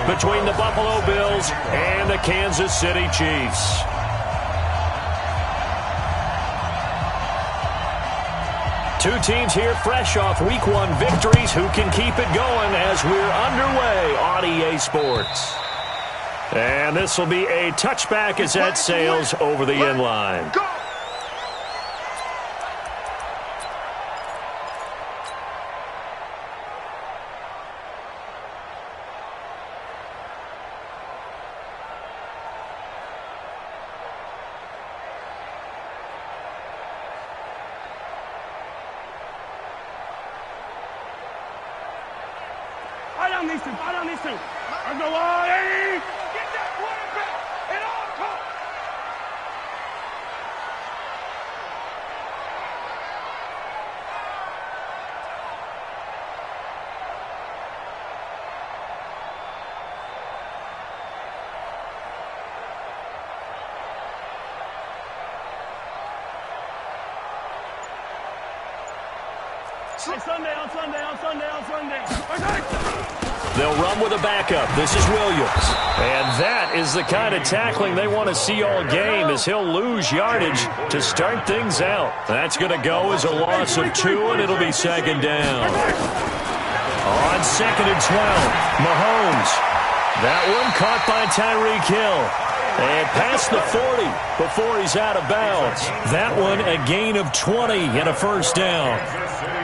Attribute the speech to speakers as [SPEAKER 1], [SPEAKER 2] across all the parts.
[SPEAKER 1] between the Buffalo Bills and the Kansas City Chiefs. Two teams here fresh off Week 1 victories. Who can keep it going as we're underway on EA Sports? And this will be a touchback as that sails over the end line. They'll run with a backup. This is Williams. And that is the kind of tackling they want to see all game, as he'll lose yardage to start things out. That's going to go as a loss of 2, and it'll be second down. On 2nd and 12, Mahomes. That one caught by Tyreek Hill. And past the 40 before he's out of bounds. That one a gain of 20 and a first down.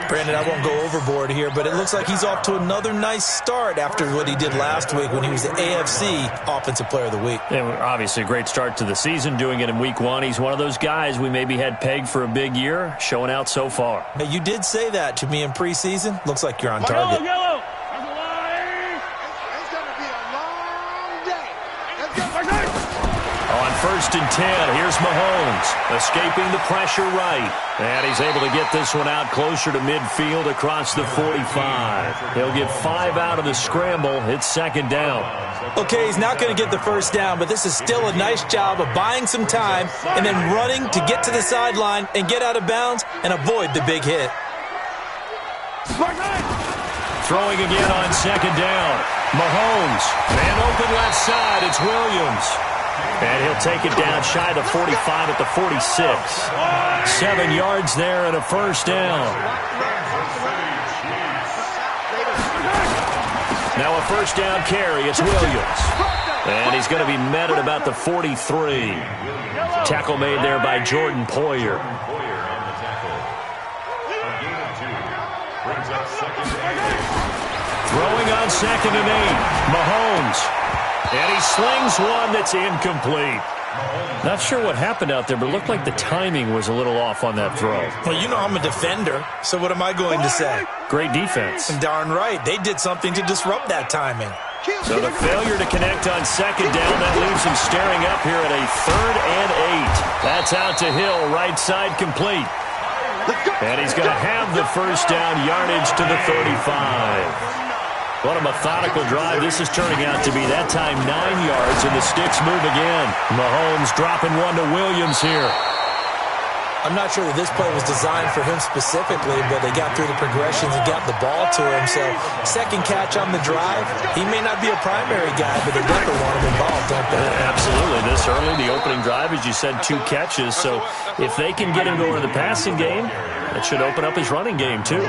[SPEAKER 2] Brandon, I won't go overboard here, but it looks like he's off to another nice start after what he did last week when he was the AFC Offensive Player of the Week.
[SPEAKER 1] And obviously a great start to the season, doing it in Week 1. He's one of those guys we maybe had pegged for a big year, showing out so far.
[SPEAKER 2] Hey, you did say that to me in preseason. Looks like you're on target.
[SPEAKER 3] Yellow.
[SPEAKER 1] On 1st and 10, here's Mahomes, escaping the pressure right. And he's able to get this one out closer to midfield across the 45. He'll get 5 out of the scramble. It's second down.
[SPEAKER 2] Okay, he's not going to get the first down, but this is still a nice job of buying some time and then running to get to the sideline and get out of bounds and avoid the big hit.
[SPEAKER 1] Throwing again on second down. Mahomes, man open left side. It's Williams. And he'll take it down shy of the 45 at the 46. 7 yards there and a first down. Now a first down carry. It's Williams. And he's going to be met at about the 43. Tackle made there by Jordan Poyer. Throwing on 2nd and 8. Mahomes. And he slings one that's incomplete. Not sure what happened out there, but it looked like the timing was a little off on that throw.
[SPEAKER 2] Well, you know I'm a defender, so what am I going to say?
[SPEAKER 1] Great defense.
[SPEAKER 2] Darn right. They did something to disrupt that timing.
[SPEAKER 1] So the failure to connect on second down, that leaves him staring up here at a 3rd and 8. That's out to Hill, right side complete. And he's going to have the first down, yardage to the 35. What a methodical drive this is turning out to be. That time 9 yards, and the sticks move again. Mahomes dropping one to Williams here.
[SPEAKER 2] I'm not sure that this play was designed for him specifically, but they got through the progressions and got the ball to him. So second catch on the drive. He may not be a primary guy, but they definitely want him involved, don't they?
[SPEAKER 1] Absolutely. This early, the opening drive, as you said, 2 catches. So if they can get him going in the passing game, that should open up his running game too.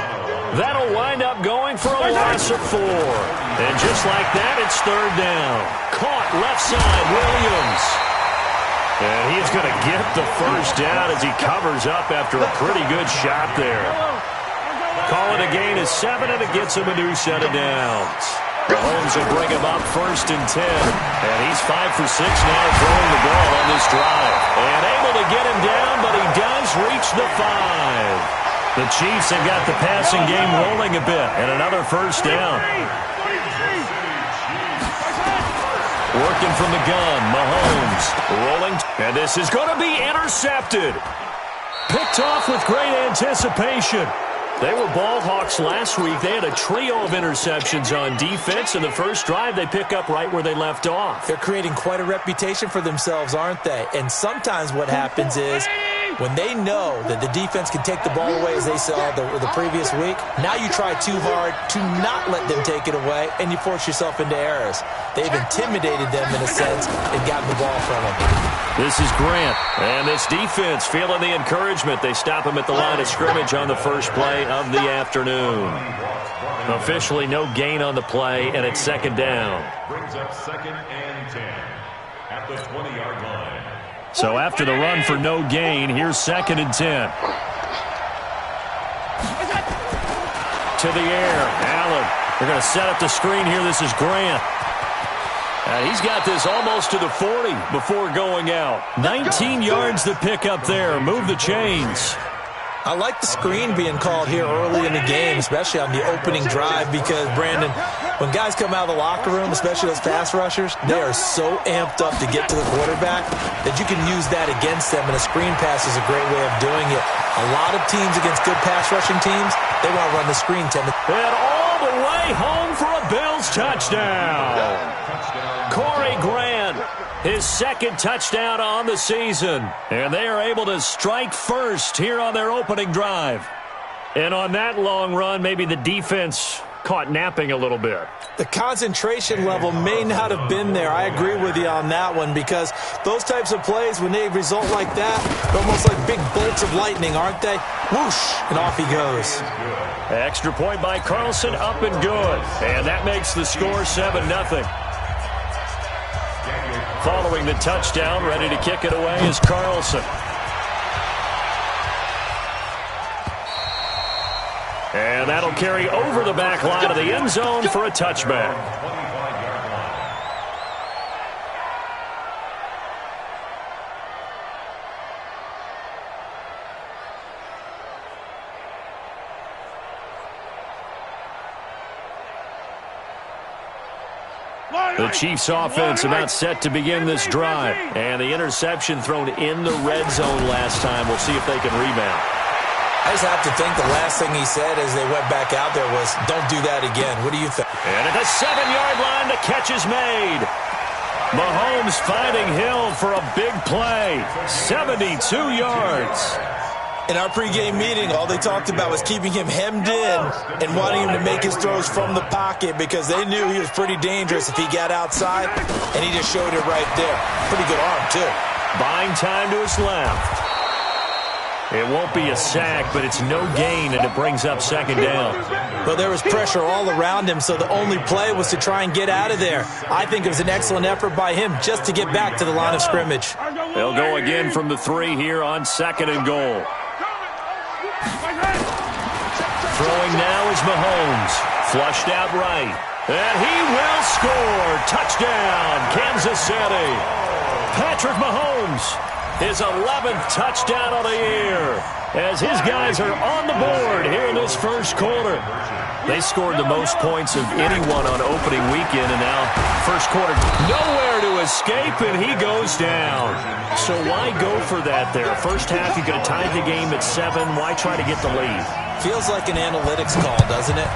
[SPEAKER 1] That'll wind up going for a loss of 4. And just like that, it's 3rd down. Caught left side, Williams. And he's going to get the first down as he covers up after a pretty good shot there. Call it a gain of 7, and it gets him a new set of downs. Mahomes will bring him up 1st and 10. And he's 5 for 6 now throwing the ball on this drive. And able to get him down, but he does reach the 5. The Chiefs have got the passing game rolling a bit, and another first down. Working from the gun, Mahomes rolling, and this is going to be intercepted. Picked off with great anticipation. They were ball hawks last week. They had a trio of interceptions on defense, and the first drive they pick up right where they left off.
[SPEAKER 2] They're creating quite a reputation for themselves, aren't they? And sometimes what happens is When they know that the defense can take the ball away as they saw the previous week, now you try too hard to not let them take it away, and you force yourself into errors. They've intimidated them in a sense and gotten the ball from them.
[SPEAKER 1] This is Grant, and this defense feeling the encouragement. They stop him at the line of scrimmage on the first play of the afternoon. Officially no gain on the play, and it's second down.
[SPEAKER 3] Brings up 2nd and 10 at the 20-yard line.
[SPEAKER 1] So after the run for no gain, here's 2nd and 10. To the air, Allen. They're going to set up the screen here. This is Grant. He's got this almost to the 40 before going out. 19 yards to pick up there. Move the chains.
[SPEAKER 2] I like the screen being called here early in the game, especially on the opening drive, because, Brandon, when guys come out of the locker room, especially those pass rushers, they are so amped up to get to the quarterback that you can use that against them, and a screen pass is a great way of doing it. A lot of teams against good pass rushing teams, they want to run the screen, Tim.
[SPEAKER 1] And all the way home for a Bills touchdown. Corey Grant, his second touchdown on the season. And they are able to strike first here on their opening drive. And on that long run, maybe the defense caught napping a little bit.
[SPEAKER 2] The concentration level may not have been there. I agree with you on that one, because those types of plays, when they result like that, they're almost like big bolts of lightning, aren't they? Whoosh, and off he goes.
[SPEAKER 1] Extra point by Carlson, up and good. And that makes the score 7-0. Following the touchdown, ready to kick it away is Carlson. And that'll carry over the back line of the end zone for a touchback. The Chiefs offense about set to begin this drive. And the interception thrown in the red zone last time. We'll see if they can rebound.
[SPEAKER 2] I just have to think the last thing he said as they went back out there was, don't do that again. What do you think?
[SPEAKER 1] And at the 7-yard line, the catch is made. Mahomes finding Hill for a big play. 72 yards.
[SPEAKER 2] In our pregame meeting, all they talked about was keeping him hemmed in and wanting him to make his throws from the pocket, because they knew he was pretty dangerous if he got outside, and he just showed it right there. Pretty good arm, too.
[SPEAKER 1] Buying time to his left. It won't be a sack, but it's no gain, and it brings up second down.
[SPEAKER 2] Well, there was pressure all around him, so the only play was to try and get out of there. I think it was an excellent effort by him just to get back to the line of scrimmage.
[SPEAKER 1] They'll go again from the 3 here on 2nd and goal. Throwing now is Mahomes. Flushed out right. And he will score. Touchdown, Kansas City. Patrick Mahomes, his 11th touchdown of the year, as his guys are on the board here in this first quarter. They scored the most points of anyone on opening weekend, and now first quarter, nowhere to escape, and he goes down. So why go for that there? First half, you could have tied the game at 7. Why try to get the lead?
[SPEAKER 2] Feels like an analytics call, doesn't it?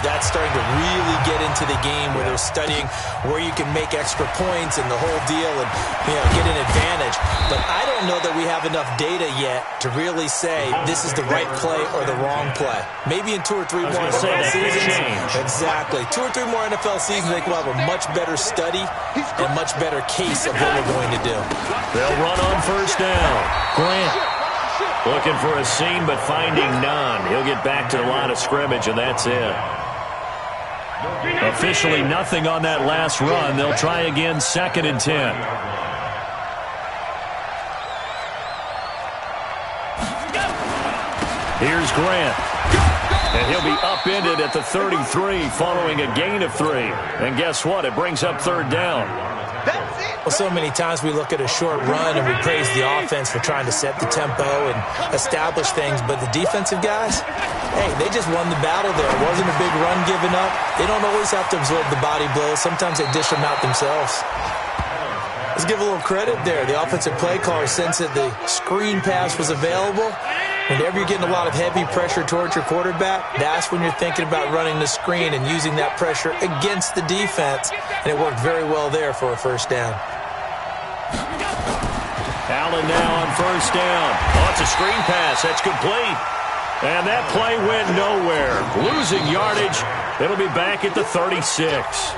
[SPEAKER 2] That's starting to really get into the game where they're studying where you can make extra points and the whole deal and, get an advantage. But I don't know that we have enough data yet to really say this is the right play or the wrong play. Maybe in 2 or 3 more NFL seasons. Exactly. 2 or 3 more NFL seasons, I think we'll have a much better study and much better case of what we're going to do.
[SPEAKER 1] They'll run on first down. Grant looking for a seam, but finding none. He'll get back to the line of scrimmage, and that's it. Officially nothing on that last run. They'll try again, 2nd and 10. Here's Grant. And he'll be upended at the 33 following a gain of 3. And guess what? It brings up 3rd down.
[SPEAKER 2] Well, so many times we look at a short run and we praise the offense for trying to set the tempo and establish things, but the defensive guys, hey, they just won the battle there. It wasn't a big run given up. They don't always have to absorb the body blows. Sometimes they dish them out themselves. Let's give a little credit there. The offensive play caller sensed that the screen pass was available. Whenever you're getting a lot of heavy pressure towards your quarterback, that's when you're thinking about running the screen and using that pressure against the defense. And it worked very well there for a first down.
[SPEAKER 1] Allen now on first down. Oh, it's a screen pass. That's complete. And that play went nowhere. Losing yardage. It'll be back at the 36.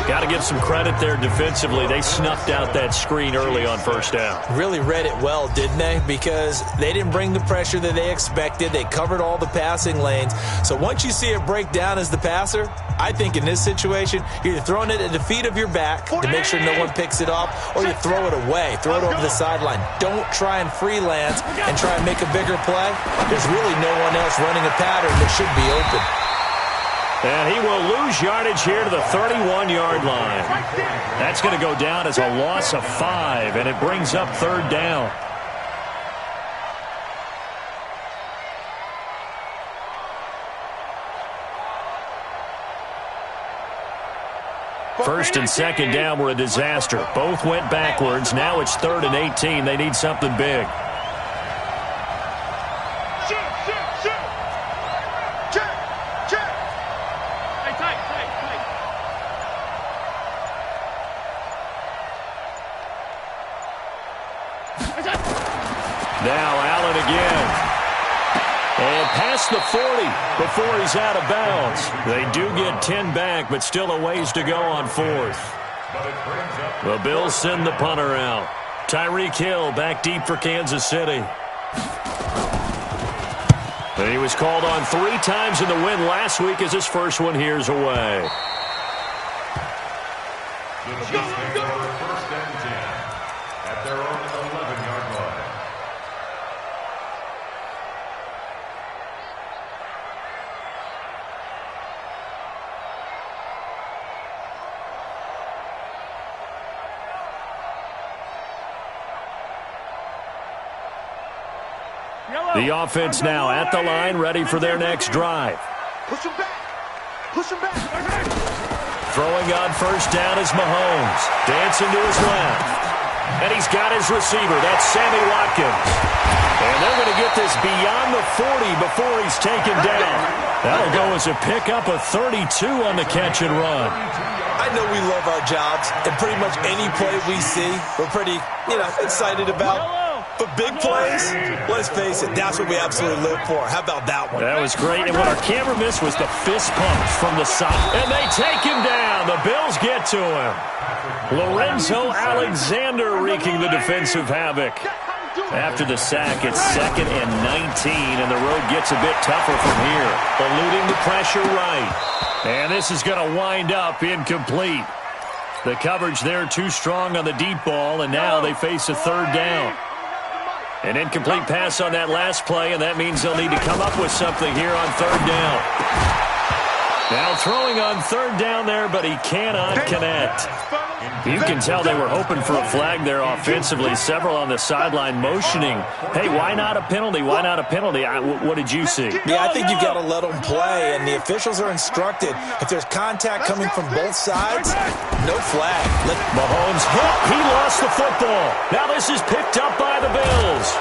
[SPEAKER 1] Got to give some credit there defensively. They snuffed out that screen early on first down.
[SPEAKER 2] Really read it well, didn't they? Because they didn't bring the pressure that they expected. They covered all the passing lanes. So once you see it break down as the passer, I think in this situation, you're either throwing it at the feet of your back to make sure no one picks it up, or you throw it away, throw it over the sideline. Don't try and freelance and try and make a bigger play. There's really no one else running a pattern that should be open.
[SPEAKER 1] And he will lose yardage here to the 31-yard line. That's going to go down as a loss of 5, and it brings up third down. First and second down were a disaster. Both went backwards. Now it's 3rd and 18. They need something big. Now Allen again. And past the 40 before he's out of bounds. They do get 10 back, but still a ways to go on 4th. The Bills send the punter out. Tyreek Hill back deep for Kansas City. He was called on 3 times in the win last week as his first one here's away.
[SPEAKER 3] First and 10 at their own 11-yard line.
[SPEAKER 1] The offense now at the line, ready for their next drive.
[SPEAKER 4] Push him back. Push him back.
[SPEAKER 1] Throwing on first down is Mahomes. Dancing to his left. And he's got his receiver. That's Sammy Watkins. And they're going to get this beyond the 40 before he's taken down. That'll go as a pickup of 32 on the catch and run.
[SPEAKER 2] I know we love our jobs, and pretty much any play we see, we're pretty, excited about. But big plays, let's face it, that's what we absolutely live for. How about that one?
[SPEAKER 1] That was great, and what our camera missed was the fist pumps from the side. And they take him down. The Bills get to him. Lorenzo Alexander wreaking the defensive havoc. After the sack, it's 2nd and 19, and the road gets a bit tougher from here. Eluding the pressure right. And this is going to wind up incomplete. The coverage there too strong on the deep ball, and now they face a 3rd down. An incomplete pass on that last play, and that means they'll need to come up with something here on 3rd down. Now throwing on 3rd down there, but he cannot connect. You can tell they were hoping for a flag there offensively. Several on the sideline motioning, hey, why not a penalty? Why not a penalty? What did you see?
[SPEAKER 2] Yeah, I think you've got to let them play, and the officials are instructed. If there's contact coming from both sides, no flag.
[SPEAKER 1] Mahomes hit. He lost the football. Now this is picked up by the Bills.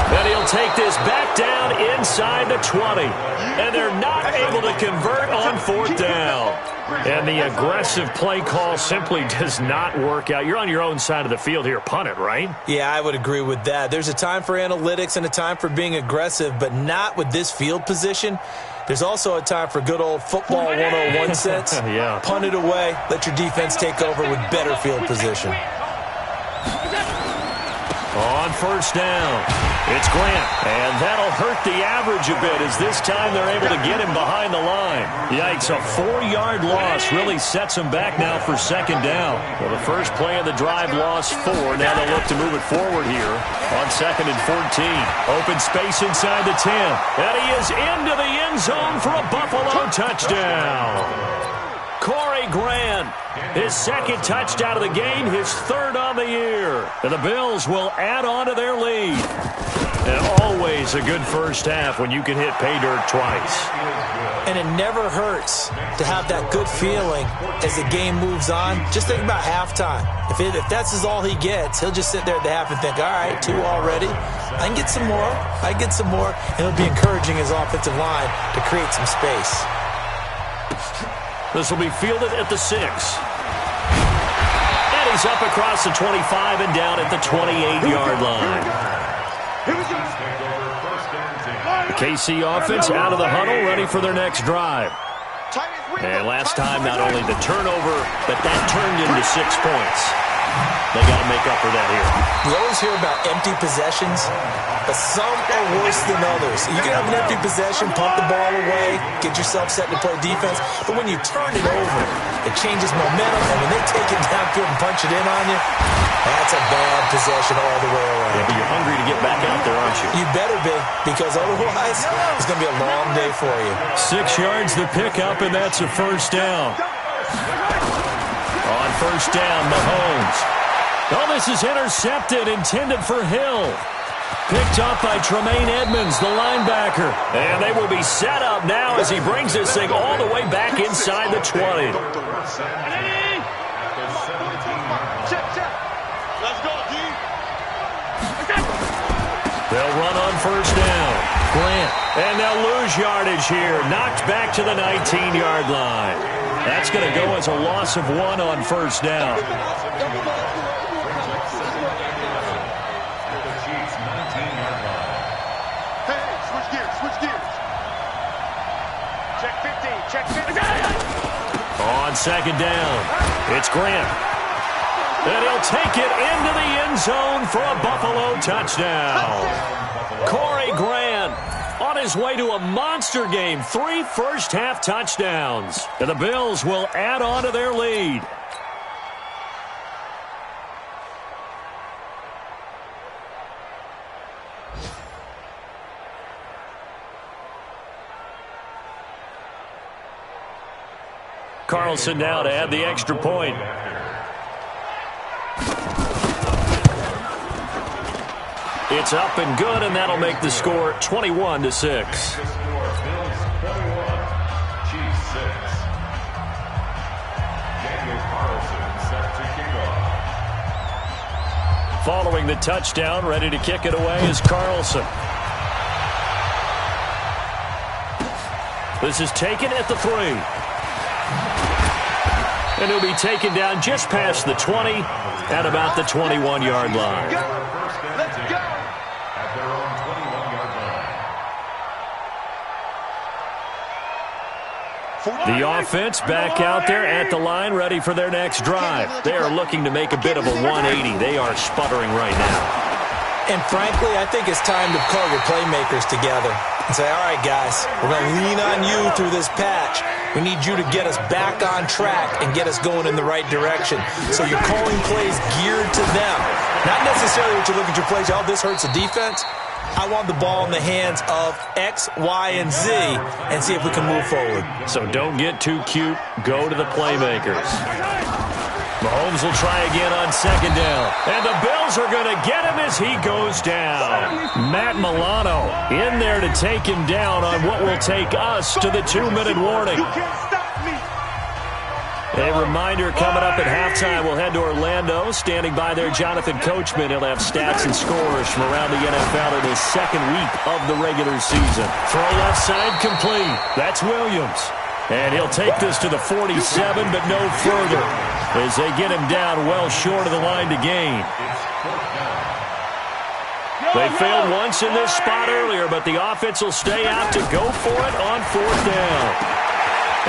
[SPEAKER 1] And he'll take this back down inside the 20. And they're not able to convert on 4th down. And the aggressive play call simply does not work out. You're on your own side of the field here. Punt it, right?
[SPEAKER 2] Yeah, I would agree with that. There's a time for analytics and a time for being aggressive, but not with this field position. There's also a time for good old football 101 sense.
[SPEAKER 1] Yeah.
[SPEAKER 2] Punt it away. Let your defense take over with better field position.
[SPEAKER 1] On first down, it's Grant. And that'll hurt the average a bit as this time they're able to get him behind the line. Yikes, a 4-yard loss really sets them back now for 2nd down. Well, the first play of the drive lost 4. Now they'll look to move it forward here on 2nd and 14. Open space inside the 10. And he is into the end zone for a Buffalo touchdown. Corey Grant, his 2nd touchdown of the game, his 3rd on the year. And the Bills will add on to their lead. And always a good first half when you can hit pay dirt twice.
[SPEAKER 2] And it never hurts to have that good feeling as the game moves on. Just think about halftime. If that's all he gets, he'll just sit there at the half and think, all right, 2 already. I can get some more. And it'll be encouraging his offensive line to create some space. This
[SPEAKER 1] will be fielded at the 6. And he's is up across the 25 and down at the 28-yard line. The KC offense out of the huddle, ready for their next drive. And last time, not only the turnover, but that turned into 6 points. They got to make up for that here.
[SPEAKER 2] You always hear about empty possessions, but some are worse than others. You can have an empty possession, pump the ball away, get yourself set to play defense, but when you turn it over, it changes momentum, and when they take it downfield and punch it in on you, that's a bad possession all the way around.
[SPEAKER 1] Yeah, but you're hungry to get back out there, aren't you?
[SPEAKER 2] You better be, because otherwise, it's going to be a long day for you.
[SPEAKER 1] 6 yards to pick up, and that's a first down. On first down, Mahomes. Oh, this is intercepted, intended for Hill. Picked up by Tremaine Edmonds, the linebacker. And they will be set up now as he brings this thing all the way back inside the 20. They'll run on first down. Grant. And they'll lose yardage here. Knocked back to the 19-yard line. That's going to go as a loss of 1 on first down. On second down, it's Grant. And he'll take it into the end zone for a Buffalo touchdown. Corey Grant on his way to a monster game. 3 first-half touchdowns. And the Bills will add on to their lead. Carlson now to add the extra point. It's up and good, and that'll make the score 21-6. Following the touchdown, ready to kick it away is Carlson. This is taken at the 3. And he'll be taken down just past the 20 at about the 21-yard line.
[SPEAKER 3] Let's go. At their own 21-yard line.
[SPEAKER 1] The offense back out there at the line, ready for their next drive. They are looking to make a bit of a 180. They are sputtering right now.
[SPEAKER 2] And frankly, I think it's time to call your playmakers together and say, all right, guys, we're going to lean on you through this patch. We need you to get us back on track and get us going in the right direction. So you're calling plays geared to them. Not necessarily what you look at your plays, oh, this hurts the defense. I want the ball in the hands of X, Y, and Z and see if we can move forward.
[SPEAKER 1] So don't get too cute. Go to the playmakers. Mahomes will try again on second down. And the Bills are going to get him as he goes down. Matt Milano in there to take him down on what will take us to the 2-minute warning. A reminder coming up at halftime, we'll head to Orlando. Standing by there, Jonathan Coachman. He'll have stats and scores from around the NFL in his second week of the regular season. Throw left side complete. That's Williams. And he'll take this to the 47, but no further, as they get him down well short of the line to gain. They failed once in this spot earlier, but the offense will stay out to go for it on fourth down.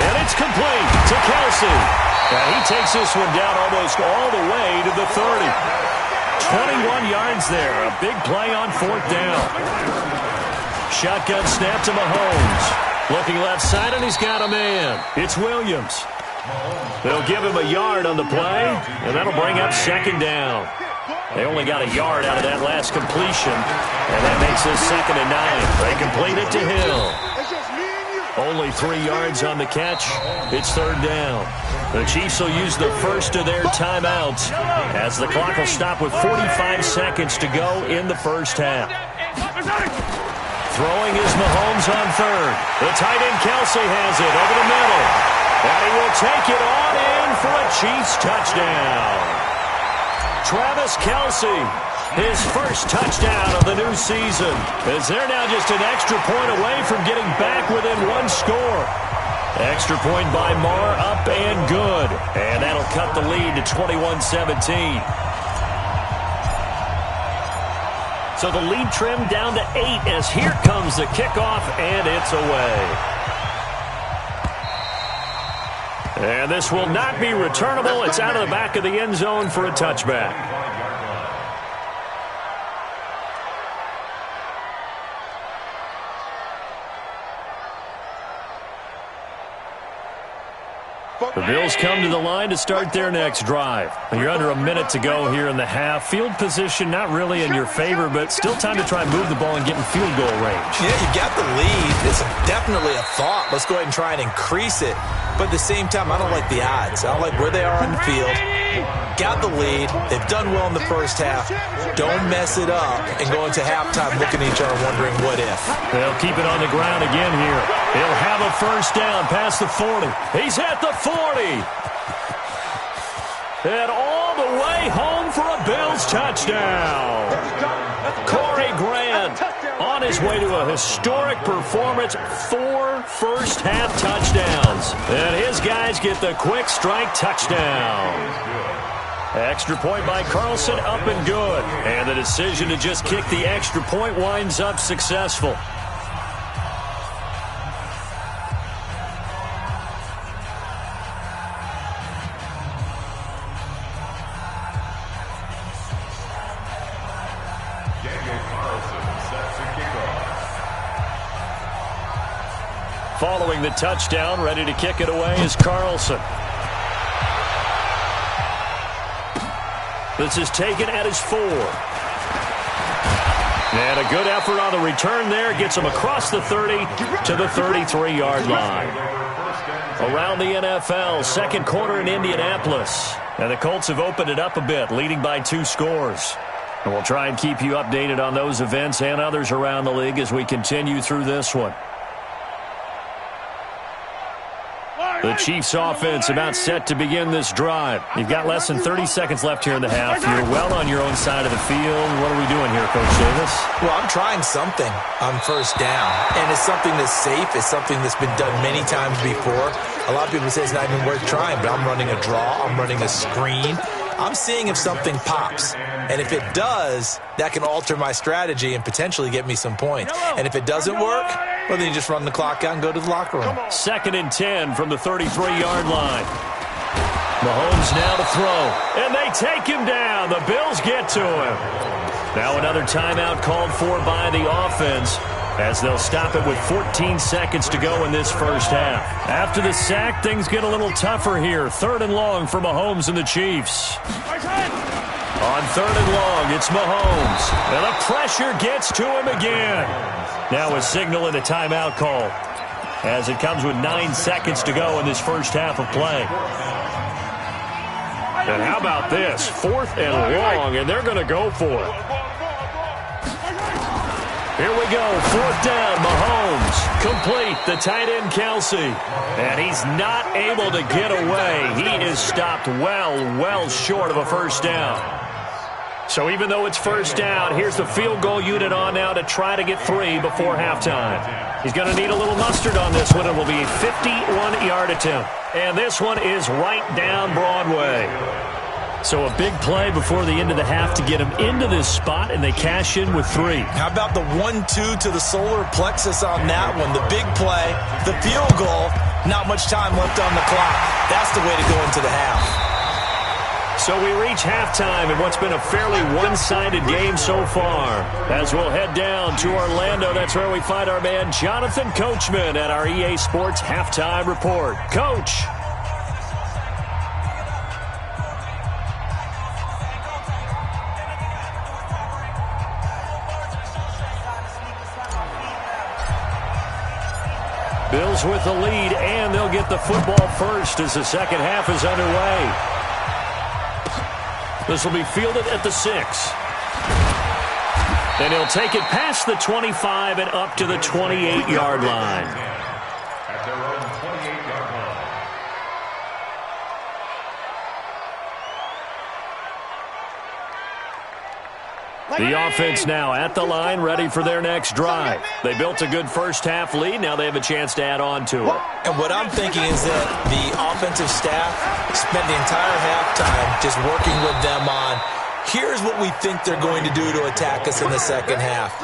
[SPEAKER 1] And it's complete to Kelsey. And he takes this one down almost all the way to the 30. 21 yards there. A big play on fourth down. Shotgun snap to Mahomes. Looking left side, and he's got a man. It's Williams. They'll give him a yard on the play, and that'll bring up second down. They only got a yard out of that last completion, and that makes this 2nd and 9. They complete it to Hill. Only 3 yards on the catch. It's third down. The Chiefs will use the first of their timeouts as the clock will stop with 45 seconds to go in the first half. Throwing is Mahomes on third. The tight end Kelsey has it over the middle. And he will take it on in for a Chiefs touchdown. Travis Kelsey, his first touchdown of the new season, as they're now just an extra point away from getting back within 1 score. Extra point by Marr, up and good. And that'll cut the lead to 21-17. So the lead trimmed down to 8 as here comes the kickoff, and it's away. And this will not be returnable. It's out of the back of the end zone for a touchback. The Bills come to the line to start their next drive. You're under a minute to go here in the half. Field position not really in your favor, but still time to try and move the ball and get in field goal range.
[SPEAKER 2] Yeah, you got the lead. It's definitely a thought. Let's go ahead and try and increase it. But at the same time, I don't like the odds. I don't like where they are on the field. Got the lead. They've done well in the first half. Don't mess it up and go into halftime looking at each other wondering what if.
[SPEAKER 1] They'll keep it on the ground again here. He'll have a first down past the 40. He's at the 40. And all the way home for a Bills touchdown. Corey Grant on his way to a historic performance. 4 first-half touchdowns. And his guys get the quick strike touchdown. Extra point by Carlson, up and good. And the decision to just kick the extra point winds up successful. Following the touchdown, ready to kick it away is Carlson. This is taken at his 4. And a good effort on the return there. Gets him across the 30 to the 33-yard line. Around the NFL, second quarter in Indianapolis. And the Colts have opened it up a bit, leading by 2 scores. And we'll try and keep you updated on those events and others around the league as we continue through this one. The Chiefs offense about set to begin this drive. You've got less than 30 seconds left here in the half. You're well on your own side of the field. What are we doing here, Coach Davis?
[SPEAKER 2] Well, I'm trying something on first down, and it's something that's safe. It's something that's been done many times before. A lot of people say it's not even worth trying, but I'm running a draw. I'm running a screen. I'm seeing if something pops. And if it does, that can alter my strategy and potentially get me some points. And if it doesn't work, well, then you just run the clock out and go to the locker room.
[SPEAKER 1] 2nd and 10 from the 33-yard line. Mahomes now to throw. And they take him down. The Bills get to him. Now another timeout called for by the offense, as they'll stop it with 14 seconds to go in this first half. After the sack, things get a little tougher here. 3rd and long for Mahomes and the Chiefs. On 3rd and long, it's Mahomes. And the pressure gets to him again. Now a signal and a timeout call, as it comes with 9 seconds to go in this first half of play. And how about this? 4th and long, and they're going to go for it. Here we go, 4th down, Mahomes. Complete, the tight end, Kelsey. And he's not able to get away. He is stopped well short of a first down. So even though it's first down, here's the field goal unit on now to try to get 3 before halftime. He's going to need a little mustard on this one. It will be a 51-yard attempt. And this one is right down Broadway. So a big play before the end of the half to get him into this spot, and they cash in with 3.
[SPEAKER 2] How about the 1-2 to the solar plexus on that one? The big play, the field goal, not much time left on the clock. That's the way to go into the half.
[SPEAKER 1] So we reach halftime in what's been a fairly one-sided game so far. As we'll head down to Orlando, that's where we find our man Jonathan Coachman at our EA Sports Halftime Report. Coach. Bills with the lead, and they'll get the football first as the second half is underway. This will be fielded at the 6. And he'll take it past the 25 and up to the 28-yard line.
[SPEAKER 3] At their own 28-yard line.
[SPEAKER 1] The offense now at the line, ready for their next drive. They built a good first-half lead. Now they have a chance to add on to it.
[SPEAKER 2] And what I'm thinking is that the offensive staff spent the entire halftime just working with them on, here's what we think they're going to do to attack us in the second half.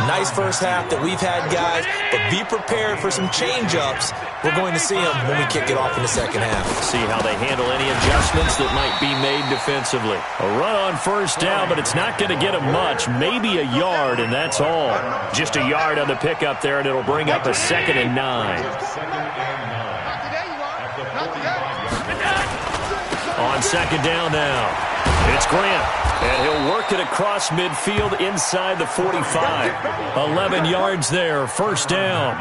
[SPEAKER 2] Nice first half that we've had, guys, but be prepared for some change-ups. We're going to see them when we kick it off in the second half.
[SPEAKER 1] See how they handle any adjustments that might be made defensively. A run on first down, but it's not going to get them much. Maybe a yard, and that's all. Just a yard on the pickup there, and it'll bring up a 2nd and 9. On second down now, it's Grant. And he'll work it across midfield inside the 45. 11 yards there, first down.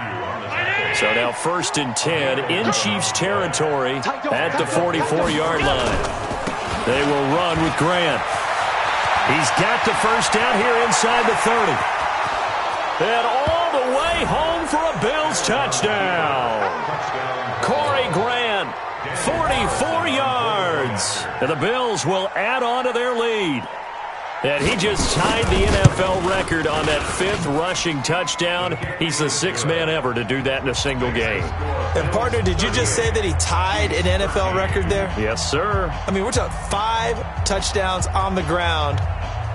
[SPEAKER 1] So now 1st and 10 in Chiefs territory at the 44-yard line. They will run with Grant. He's got the first down here inside the 30. And all the way home for a Bills touchdown. Corey Grant, 44 yards. And the Bills will add on to their lead. And he just tied the NFL record on that 5th rushing touchdown. He's the 6th man ever to do that in a single game.
[SPEAKER 2] And, partner, did you just say that he tied an NFL record there?
[SPEAKER 1] Yes, sir.
[SPEAKER 2] I mean, we're talking 5 touchdowns on the ground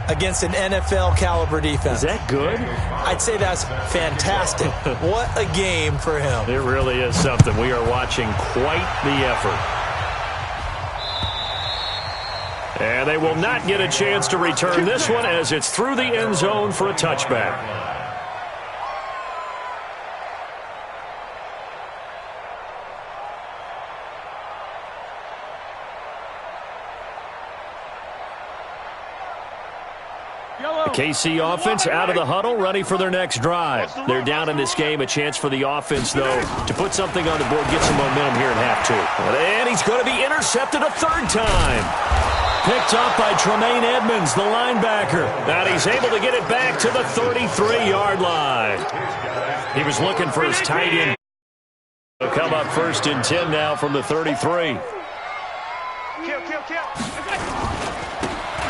[SPEAKER 2] against an NFL-caliber defense.
[SPEAKER 1] Is that good?
[SPEAKER 2] I'd say that's fantastic. What a game for him.
[SPEAKER 1] It really is something. We are watching quite the effort. And they will not get a chance to return this one as it's through the end zone for a touchback. The KC offense out of the huddle, ready for their next drive. They're down in this game. A chance for the offense, though, to put something on the board, get some momentum here in half 2. And he's going to be intercepted a 3rd time. Picked up by Tremaine Edmonds, the linebacker. And he's able to get it back to the 33-yard line. He was looking for his tight end. He'll come up 1st and 10 now from the 33.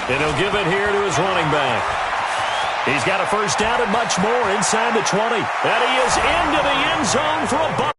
[SPEAKER 1] And he'll give it here to his running back. He's got a first down and much more inside the 20. And he is into the end zone for a